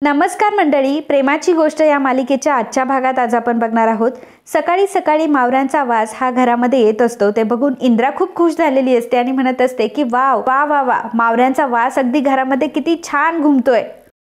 नमस्कार मंडळी, प्रेमाची गोष्ट या मालिकेच्या आजच्या भागात आज आपण बघणार आहोत. सकाळी सकाळी मावरांचा वास हा घरामध्ये येत असतो. ते बघून इंद्रा खूप खुश झालेली असते आणि म्हणत असते की वाव वा वा वा, मावरांचा वास अगदी घरामध्ये किती छान घुमतोय.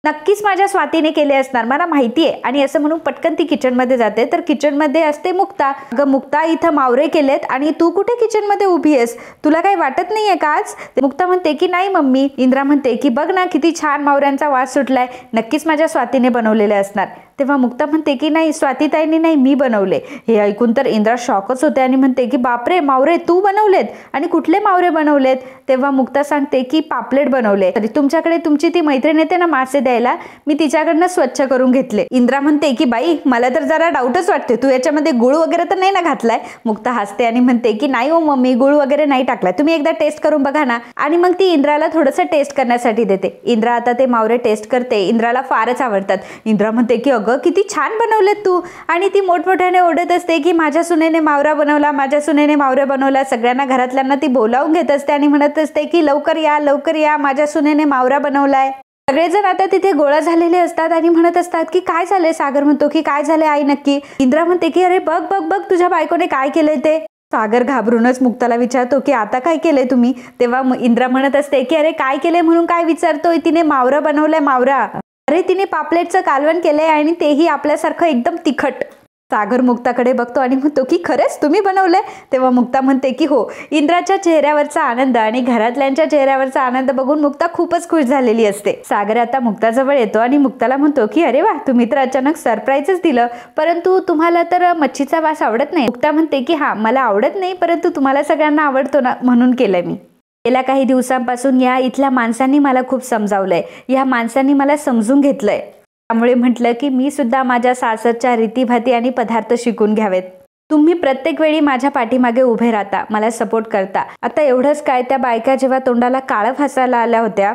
नक्कीच माझ्या स्वातीने केले असणार, मला माहिती आहे. आणि असं म्हणून पटकन ती किचनमध्ये जाते. तर किचनमध्ये असते मुक्ता. अगं मुक्ता, इथं मावरे केलेत आणि तू कुठे किचनमध्ये उभी आहेस? तुला काही वाटत नाहीये का आज? मुक्ता म्हणते की नाही मम्मी. इंद्रा म्हणते की बघ ना, किती छान मावऱ्यांचा वास सुटलाय, नक्कीच माझ्या स्वातीने बनवलेले असणार. तेव्हा मुक्ता म्हणते की नाही, स्वातीताईंनी नाही, मी बनवले. हे ऐकून तर इंद्रा शॉकच होते आणि म्हणते की बापरे, मावरे तू बनवलेत? आणि कुठले मावरे बनवलेत? तेव्हा मुक्ता सांगते की पापलेट बनवले. तरी तुमच्याकडे तुमची ती मैत्रीण येते ना मासे द्यायला, मी तिच्याकडनं स्वच्छ करून घेतले. इंद्रा म्हणते की बाई, मला तर जरा डाऊटच वाटते, तू याच्यामध्ये गुळ वगैरे तर नाही ना घातलाय? मुक्ता हसते आणि म्हणते की नाही हो मम्मी, गुळ वगैरे नाही टाकलाय, तुम्ही एकदा टेस्ट करून बघा ना. आणि मग ती इंद्राला थोडंसं टेस्ट करण्यासाठी देते. इंद्रा आता ते मावरे टेस्ट करते. इंद्राला फारच आवडतात. इंद्रा म्हणते की अगं किती छान बनवलेत तू. आणि ती मोठमोठ्याने ओरडत असते की माझ्या सुनेने मावरा बनवला, माझ्या सुनेने मावरे बनवला. सगळ्यांना घरातल्यांना ती बोलावून घेत असते आणि म्हणत असते की लवकर या लवकर या, माझ्या सुनेने मावरा बनवलाय. सगळेजण आता तिथे गोळा झालेले असतात आणि म्हणत असतात की काय झालंय? सागर म्हणतो की काय झालंय आई नक्की? इंद्रा म्हणते की अरे बघ बघ बघ, तुझ्या बायकोने काय केलंय ते. सागर घाबरूनच मुक्ताला विचारतो की आता काय केलंय तुम्ही? तेव्हा इंद्रा म्हणत असते की अरे काय केलंय म्हणून काय विचारतोय? तिने मावरा बनवलंय, मावरा. अरे तिने पापलेटचं कालवण केलंय आणि तेही आपल्यासारखं एकदम तिखट. सागर मुक्ताकडे बघतो आणि म्हणतो की खरंच तुम्ही बनवलंय? तेव्हा मुक्ता म्हणते की हो. इंद्राच्या चेहऱ्यावरचा आनंद आणि घरातल्यांच्या चेहऱ्यावरचा आनंद बघून मुक्ता खूपच खुश झालेली असते. सागर आता मुक्ताजवळ येतो आणि मुक्ताला म्हणतो की अरे वा, तुम्ही तर अचानक सरप्राईजच दिलं, परंतु तुम्हाला तर मच्छीचा वास आवडत नाही. मुक्ता म्हणते की हा, मला आवडत नाही, परंतु तुम्हाला सगळ्यांना आवडतो ना, म्हणून केलंय मी. गेल्या काही दिवसांपासून या इथल्या माणसांनी मला खूप समजावलंय, या माणसांनी मला समजून घेतलंय. त्यामुळे म्हटलं की मी सुद्धा माझ्या सासरच्या रीतीभाती आणि पदार्थ शिकून घ्यावेत. तुम्ही प्रत्येक वेळी माझ्या पाठीमागे उभे राहता, मला सपोर्ट करता. आता एवढंच काय, त्या बायका जेव्हा तोंडाला काळं फासायला आल्या होत्या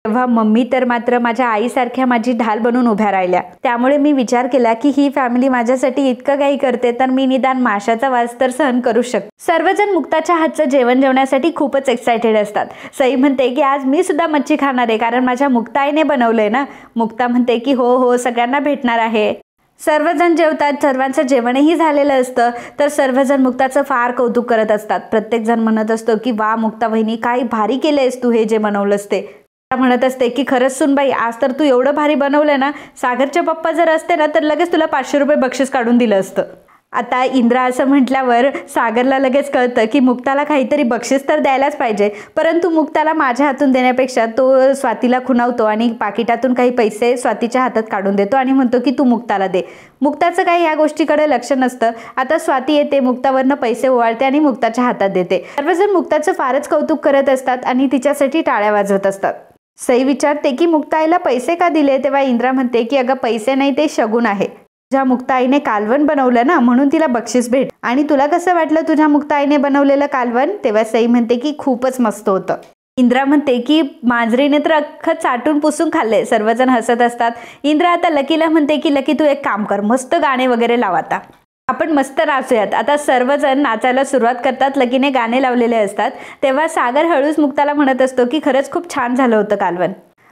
तेव्हा मम्मी तर मात्र माझ्या आईसारख्या माझी ढाल बनून उभ्या राहिल्या. त्यामुळे मी विचार केला की ही फॅमिली माझ्यासाठी इतकं काही करते, तर मी निदान माशाचा वास तर सहन करू शकते. सर्वजण मुक्ताच्या हातचं जेवण जेवण्यासाठी खूपच एक्सायटेड असतात. सई म्हणते की आज मी सुद्धा मच्छी खाणार आहे, कारण माझ्या मुक्ताईने बनवलंय ना. मुक्ता म्हणते की हो हो, सगळ्यांना भेटणार आहे. सर्वजण जेवतात, सर्वांचं जेवणही झालेलं असतं. तर सर्वजण मुक्ताचं फार कौतुक करत असतात. प्रत्येक जण म्हणत असतो की वा मुक्ता बहिणी, काय भारी केलंयस तू हे जे बनवलंस ते. म्हणत असते की खरंच सुनबाई, आज तर तू एवढं भारी बनवलंय ना, सागरचे पप्पा जर असते ना तर लगेच तुला 500 रुपये बक्षीस काढून दिलं असतं. आता इंद्रा असं म्हटल्यावर सागरला लगेच कळतं की मुक्ताला काहीतरी बक्षीस तर द्यायलाच पाहिजे. परंतु मुक्ताला माझ्या हातून देण्यापेक्षा तो स्वातीला खुणावतो आणि पाकिटातून काही पैसे स्वातीच्या हातात काढून देतो आणि म्हणतो की तू मुक्ताला दे. मुक्ताचं काही या गोष्टीकडे लक्ष नसतं. आता स्वाती येते, मुक्तावरनं पैसे ओवाळते आणि मुक्ताच्या हातात देते. सर्वजण मुक्ताचं फारच कौतुक करत असतात आणि तिच्यासाठी टाळ्या वाजवत असतात. सई विचारते की मुक्ताईला पैसे का दिले? तेव्हा इंद्रा म्हणते की अगं पैसे नाही, ते शगुन आहे. तुझ्या मुक्ताईने कालवण बनवलं ना, म्हणून तिला बक्षीस भेट. आणि तुला कसं वाटलं तुझ्या मुक्ताईने बनवलेलं कालवण? तेव्हा सई म्हणते की खूपच मस्त होतं. इंद्रा म्हणते की मांजरीने तर अख्खं चाटून पुसून खाल्ले. सर्वजण हसत असतात. इंद्रा आता लकीला म्हणते की लकी, तू एक काम कर, मस्त गाणे वगैरे लाव, आता आपण मस्त नाचूयात. आता सर्वजण नाचायला सुरुवात करतात. लकीने गाणे लावलेले असतात. तेव्हा सागर हळूच मुक्ताला म्हणत असतो की खरंच खूप छान झालं होतं कालवण.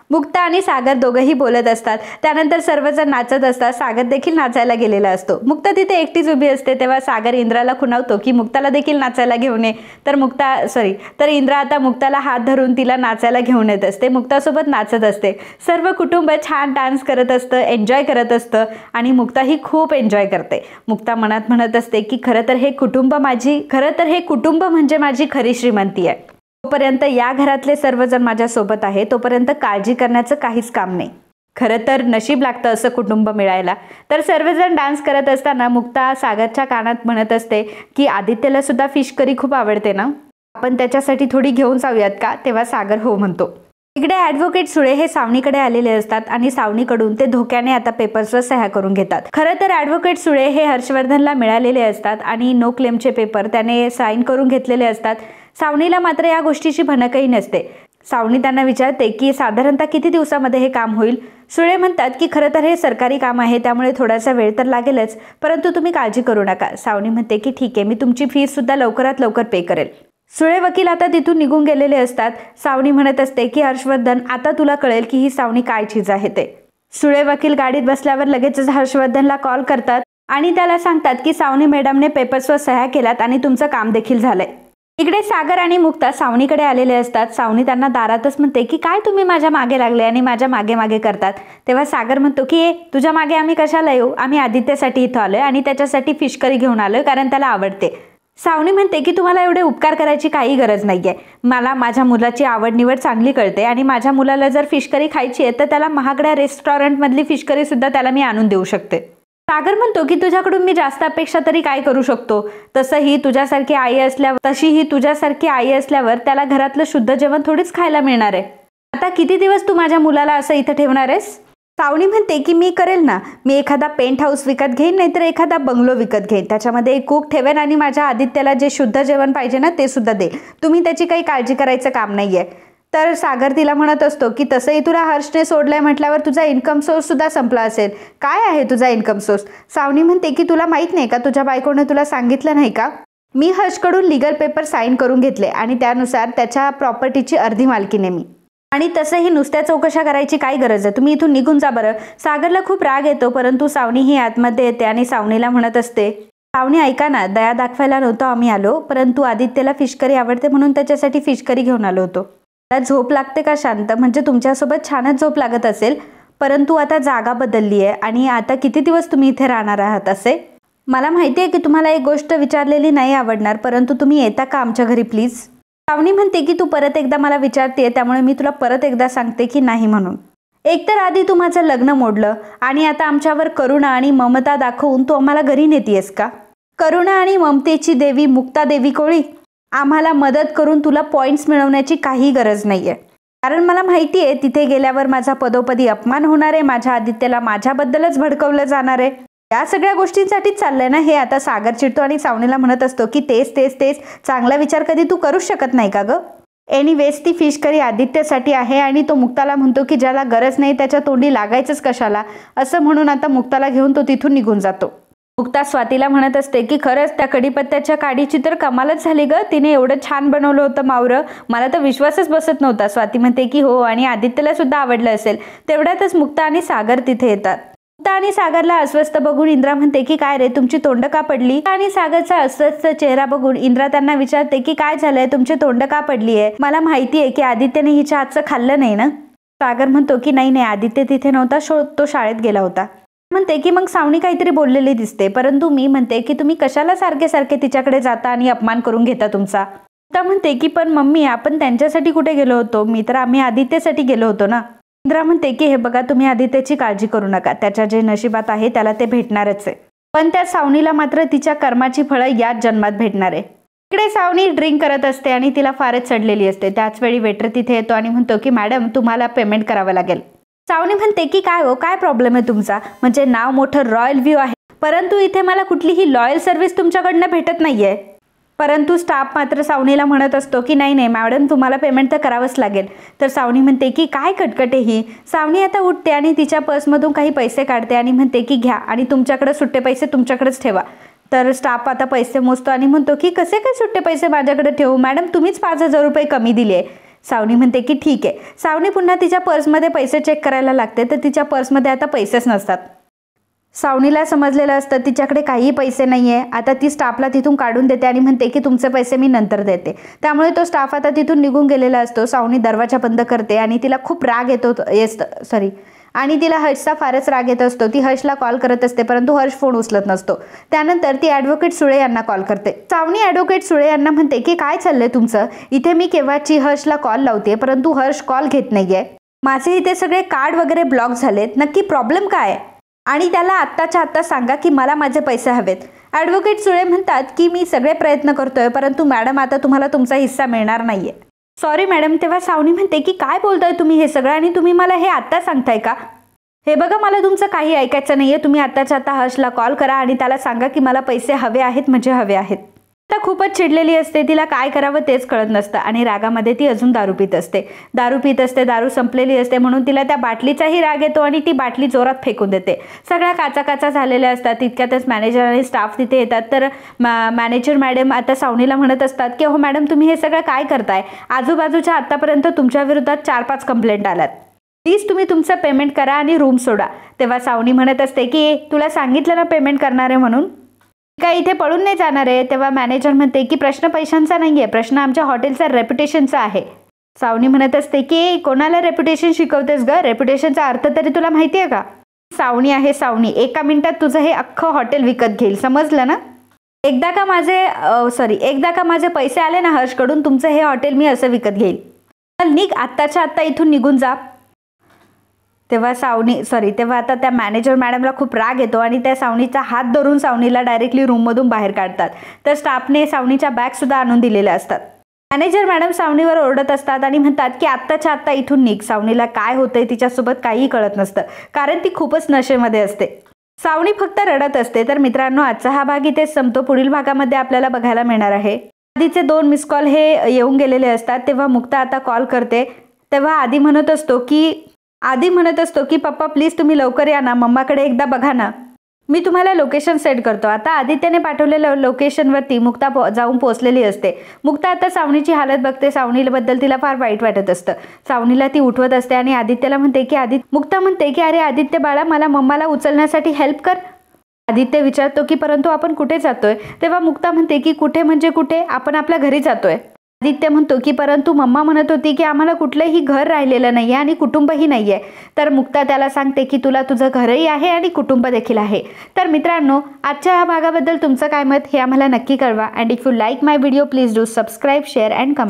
मुक्ता आणि सागर दोघंही बोलत असतात. त्यानंतर सर्वजण नाचत असतात. सागर देखील नाचायला गेलेला असतो. मुक्ता तिथे एकटीच उभी असते. तेव्हा सागर इंद्राला खुणावतो की मुक्ताला देखील नाचायला घेऊन ये. तर इंद्रा आता मुक्ताला हात धरून तिला नाचायला घेऊन येत असते. मुक्तासोबत नाचत असते. सर्व कुटुंब छान डान्स करत असतं, एन्जॉय करत असतं आणि मुक्ताही खूप एन्जॉय करते. मुक्ता मनात म्हणत असते की खरं तर हे कुटुंब म्हणजे माझी खरी श्रीमंती आहे. तोपर्यंत या घरातले सर्वजण माझ्यासोबत आहे, तोपर्यंत काळजी करण्याचं काहीच काम नाही. खरं तर नशीब लागतं असं कुटुंब मिळायला. तर सर्वजण डान्स करत असताना मुक्ता सागरच्या कानात म्हणत असते की आदित्यला सुद्धा फिश करी खूप आवडते ना, आपण त्याच्यासाठी थोडी घेऊन जाऊयात का? तेव्हा सागर हो म्हणतो. इकडे ॲडव्होकेट सुळे हे सावनीकडे आलेले असतात आणि सावनीकडून ते धोक्याने आता पेपर्सवर सह्या करून घेतात. खरं तर ॲडव्होकेट सुळे हे हर्षवर्धनला मिळालेले असतात आणि नो क्लेमचे पेपर त्याने साईन करून घेतलेले असतात. सावनीला मात्र या गोष्टीची भनकही नसते. सावनी त्यांना विचारते की साधारणतः किती दिवसामध्ये हे काम होईल? सुळे म्हणतात की खरं तर हे सरकारी काम आहे, त्यामुळे थोडासा वेळ तर लागेलच, परंतु तुम्ही काळजी करू नका. सावनी म्हणते की ठीक आहे, मी तुमची फीस सुद्धा लवकरात लवकर पे करेल. सुळे वकील आता तिथून निघून गेलेले असतात. सावनी म्हणत असते की हर्षवर्धन, आता तुला कळेल की ही सावनी काय चीज आहे ते. सुळे वकील गाडीत बसल्यावर लगेचच हर्षवर्धनला कॉल करतात आणि त्याला सांगतात की सावनी मॅडमने पेपर्सवर सह्या केल्यात आणि तुमचं काम देखील झालंय. इकडे सागर आणि मुक्ता सावनीकडे आलेले असतात. सावनी त्यांना दारातच म्हणते की काय तुम्ही माझ्या मागे लागले आणि माझ्या मागे मागे करतात. तेव्हा सागर म्हणतो की ए तुझ्या मागे आम्ही कशाला येऊ, आम्ही आदित्यसाठी इथं आलोय आणि त्याच्यासाठी फिश करी घेऊन आलोय कारण त्याला आवडते. सावनी म्हणते की तुम्हाला एवढे उपकार करायची काही गरज नाहीये. मला माझ्या मुलाची आवड निवड चांगली कळते आणि माझ्या मुलाला जर फिश करी खायची आहे तर त्याला महागड्या रेस्टॉरंटमधली फिश करी सुद्धा त्याला मी आणून देऊ शकते. सागर म्हणतो की तुझ्याकडून मी जास्त अपेक्षा तरी काय करू शकतो. तशीही तुझ्यासारखी आई असल्यावर त्याला घरातलं शुद्ध जेवण थोडीच खायला मिळणार आहे. आता किती दिवस तू माझ्या मुलाला असं इथं ठेवणार आहेस. सावनी म्हणते की मी करेल ना, मी एखादा पेंट हाऊस विकत घेईन नाहीतर एखादा बंगलो विकत घेईन, त्याच्यामध्ये एक कुक ठेवेन आणि माझ्या आदित्यला जे शुद्ध जेवण पाहिजे ना ते सुद्धा दे. तुम्ही त्याची काही काळजी करायचं काम नाहीये. तर सागर तिला म्हणत असतो की तसंही तुला हर्षने सोडलंय म्हटल्यावर तुझा इन्कम सोर्स सुद्धा संपला असेल. काय आहे तुझा इन्कम सोर्स. सावनी म्हणते की तुला माहित नाही का, तुझ्या बायकोने तुला सांगितलं नाही का, मी हर्षकडून लीगल पेपर साईन करून घेतले आणि त्यानुसार त्याच्या प्रॉपर्टीची अर्धी मालकीने मी. आणि तसंही नुसत्या चौकशा करायची काय गरज आहे, तुम्ही इथून निघून जा बरं. सागरला खूप राग येतो परंतु सावनी ही आतमध्ये येते आणि सावनीला म्हणत असते सावनी ऐका ना, दया दाखवायला नव्हतो आम्ही आलो, परंतु आदित्यला फिश करी आवडते म्हणून त्याच्यासाठी फिश करी घेऊन आलो होतो. त्याला झोप लागते का शांत, म्हणजे तुमच्यासोबत छानच झोप लागत असेल परंतु आता जागा बदलली आहे आणि आता किती दिवस तुम्ही इथे राहणार आहात असे. मला माहिती आहे की तुम्हाला एक गोष्ट विचारलेली नाही आवडणार परंतु तुम्ही येता का आमच्या घरी प्लीज. सावनी म्हणते की तू परत एकदा मला विचारते त्यामुळे मी तुला परत एकदा सांगते की नाही म्हणून. एकतर आधी तू माझं लग्न मोडलं आणि आता आमच्यावर करुणा आणि ममता दाखवून तू आम्हाला घरी नेतीयस का. करुणा आणि ममतेची देवी मुक्ता देवी कोळी, आम्हाला मदत करून तुला पॉइंट्स मिळवण्याची काही गरज नाहीये. कारण मला माहिती आहे तिथे गेल्यावर माझा पदोपदी अपमान होणार आहे, माझ्या आदित्यला माझ्याबद्दलच भडकवलं जाणार आहे. या सगळ्या गोष्टींसाठीच चाललंय ना हे. आता सागर चिडतो आणि सावनीला म्हणत असतो की तेच तेच तेच चांगला विचार कधी तू करूच शकत नाही का ग. एनिवेज ती फिश करी आदित्यसाठी आहे आणि तो मुक्ताला म्हणतो की ज्याला गरज नाही त्याच्या तोंडी लागायचंच कशाला, असं म्हणून आता मुक्ताला घेऊन तो तिथून निघून जातो. मुक्ता स्वातीला म्हणत असते की खरंच त्या कढीपत्त्याच्या काडीची तर कमालच झाली ग, तिने एवढं छान बनवलं होतं मावरं, मला तर विश्वासच बसत नव्हता. स्वाती म्हणते की हो आणि आदित्यला सुद्धा आवडलं असेल. तेवढ्यातच मुक्ता आणि सागर तिथे येतात. मुक्ता आणि सागरला अस्वस्थ बघून इंद्रा म्हणते की काय रे तुमची तोंड का पडली. आणि सागरचा अस्वस्थ चेहरा बघून इंद्रा त्यांना विचारते की काय झालंय, तुमची तोंड का पडली आहे. मला माहिती आहे की आदित्यने हिच्या हातचं खाल्लं नाही ना. सागर म्हणतो की नाही नाही आदित्य तिथे नव्हता, तो शाळेत गेला होता. म्हणते की मग सावनी काहीतरी बोललेली दिसते परंतु मी म्हणते की तुम्ही कशाला सारखे सारखे तिच्याकडे जाता आणि अपमान करून घेता तुमचा. मुक्ता म्हणते की पण मम्मी आपण त्यांच्यासाठी कुठे गेलो होतो, आम्ही आदित्यसाठी गेलो होतो ना. इंद्रा म्हणते की हे बघा तुम्ही आदित्यची काळजी करू नका, त्याच्या जे नशिबात आहे त्याला ते भेटणारच आहे, पण त्या सावनीला मात्र तिच्या कर्माची फळं याच जन्मात भेटणार आहे. इकडे सावनी ड्रिंक करत असते आणि तिला फारच चढलेली असते. त्याच वेळी वेटर तिथे येतो आणि म्हणतो की मॅडम तुम्हाला पेमेंट करावं लागेल. सावनी म्हणते की काय हो, काय प्रॉब्लेम आहे तुमचा, म्हणजे नाव मोठं रॉयल व्ह्यू आहे परंतु इथे मला कुठलीही लॉयल सर्व्हिस तुमच्याकडनं भेटत नाहीये. परंतु स्टाफ मात्र सावनीला म्हणत असतो की नाही नाही मॅडम तुम्हाला पेमेंट तर करावंच लागेल. तर सावनी म्हणते की काय कटकट आहे ही. सावनी आता उठते आणि तिच्या पर्समधून काही पैसे काढते आणि म्हणते की घ्या आणि तुमच्याकडे सुट्टे पैसे तुमच्याकडेच ठेवा. तर स्टाफ आता पैसे मोजतो आणि म्हणतो की कसे काय सुट्टे पैसे माझ्याकडे ठेवू मॅडम, तुम्हीच 5,000 रुपये कमी दिले. सावनी म्हणते की ठीक आहे. सावनी पुन्हा तिच्या पर्समध्ये पैसे चेक करायला लागते तर तिच्या पर्समध्ये आता पैसेच नसतात. सावनीला समजलेलं असतं तिच्याकडे काही पैसे नाहीये. आता ती स्टाफला तिथून काढून देते आणि म्हणते की तुमचे पैसे मी नंतर देते. त्यामुळे तो स्टाफ आता तिथून निघून गेलेला असतो. सावनी दरवाजा बंद करते आणि तिला खूप राग येतो आणि तिला हर्षचा फारच राग येत असतो. ती हर्षला कॉल करत असते परंतु हर्ष फोन उचलत नसतो. त्यानंतर ती ॲडव्होकेट सुळे यांना कॉल करते. सावनी ॲडव्होकेट सुळे यांना म्हणते की काय चाललंय तुमचं, इथे मी केव्हाची हर्षला कॉल लावते परंतु हर्ष कॉल घेत नाहीये. माझे इथे सगळे कार्ड वगैरे ब्लॉक झालेत, नक्की प्रॉब्लेम काय आणि त्याला आत्ताच्या आत्ता सांगा की मला माझे पैसे हवेत. ॲडव्होकेट सुळे म्हणतात की मी सगळे प्रयत्न करतोय परंतु मॅडम आता तुम्हाला तुमचा हिस्सा मिळणार नाहीये. Sorry madam. तेव्हा सावनी म्हणते की काय बोलताय तुम्ही हे सगळं आणि तुम्ही मला हे आत्ता सांगताय का. हे बघा मला तुमचं काही ऐकायचं नाहीये, तुम्ही आत्ताच्या आता हर्षला कॉल करा आणि त्याला सांगा की मला पैसे हवे आहेत म्हणजे हवे आहेत. आता खूपच चिडलेली असते, तिला काय करावं तेच कळत नसतं आणि रागामध्ये ती अजून दारू पित असते. दारू संपलेली असते म्हणून तिला त्या बाटलीचाही राग येतो आणि ती बाटली जोरात फेकून देते. सगळ्या काचा झालेल्या असतात. तितक्यातच मॅनेजर आणि स्टाफ तिथे येतात. तर मॅनेजर मॅडम आता सावनीला म्हणत असतात की हो मॅडम तुम्ही हे सगळं काय करताय, आजूबाजूच्या आतापर्यंत तुमच्या विरोधात 4-5 कंप्लेंट आल्यात. प्लीज तुम्ही तुमचं पेमेंट करा आणि रूम सोडा. तेव्हा सावनी म्हणत असते की तुला सांगितलं ना पेमेंट करणार आहे म्हणून, काय इथे पळून नाही जाणार आहे. तेव्हा मॅनेजर म्हणते की प्रश्न पैशांचा नाही आहे, प्रश्न आमच्या हॉटेलचा रेप्युटेशनचा आहे. सावनी म्हणत असते की कोणाला रेप्युटेशन शिकवतेस ग, रेप्युटेशनचा अर्थ तरी तुला माहिती आहे का. सावनी आहे सावनी, एका मिनिटात तुझं हे अख्खं हॉटेल विकत घेईल, समजलं ना. एकदा का माझे पैसे आले ना हर्षकडून, तुमचं हे हॉटेल मी असं विकत घेईल. चल निघ, आत्ताच्या आत्ता इथून निघून जा. तेव्हा आता त्या मॅनेजर मॅडमला खूप राग येतो आणि त्या सावनीचा हात धरून सावनीला डायरेक्टली रूममधून बाहेर काढतात. तर स्टाफने सावनीच्या बॅगसुद्धा आणून दिलेल्या असतात. मॅनेजर मॅडम सावनीवर ओरडत असतात आणि म्हणतात की आत्ताच्या आत्ता इथून निघ. सावनीला काय होतंय तिच्यासोबत काहीही कळत नसतं, कारण ती खूपच नशेमध्ये असते. सावनी फक्त रडत असते. तर मित्रांनो, आजचा हा भाग इथेच संपतो. पुढील भागामध्ये आपल्याला बघायला मिळणार आहे आधीचे 2 मिस कॉल हे येऊन गेलेले असतात. तेव्हा मुक्ता आता कॉल करते. तेव्हा आधी म्हणत असतो की पप्पा प्लीज तुम्ही लवकर या ना, मम्माकडे एकदा बघा ना, मी तुम्हाला लोकेशन सेंड करतो. आता आदित्यने पाठवलेल्या लोकेशनवरती मुक्ता जाऊन पोहोचलेली असते. मुक्ता आता सावनीची हालत बघते. सावनीबद्दल तिला फार वाईट वाटत असतं. सावनीला ती उठवत असते आणि आदित्यला म्हणते की मुक्ता म्हणते की अरे आदित्य बाळा, मला मम्माला उचलण्यासाठी हेल्प कर. आदित्य विचारतो की परंतु आपण कुठे जातोय. तेव्हा मुक्ता म्हणते की कुठे म्हणजे कुठे, आपण आपल्या घरी जातोय. आदित्य म्हणतो की परंतु मम्मा म्हणत होती की आम्हाला कुठलंही घर राहिलेलं नाहीये आणि कुटुंबही नाहीये. तर मुक्ता त्याला सांगते की तुला तुझं घरही आहे आणि कुटुंब देखील आहे. तर मित्रांनो, आजच्या या भागाबद्दल तुमचं काय मत हे आम्हाला नक्की कळवा. And if you like my video please do subscribe, share and comment.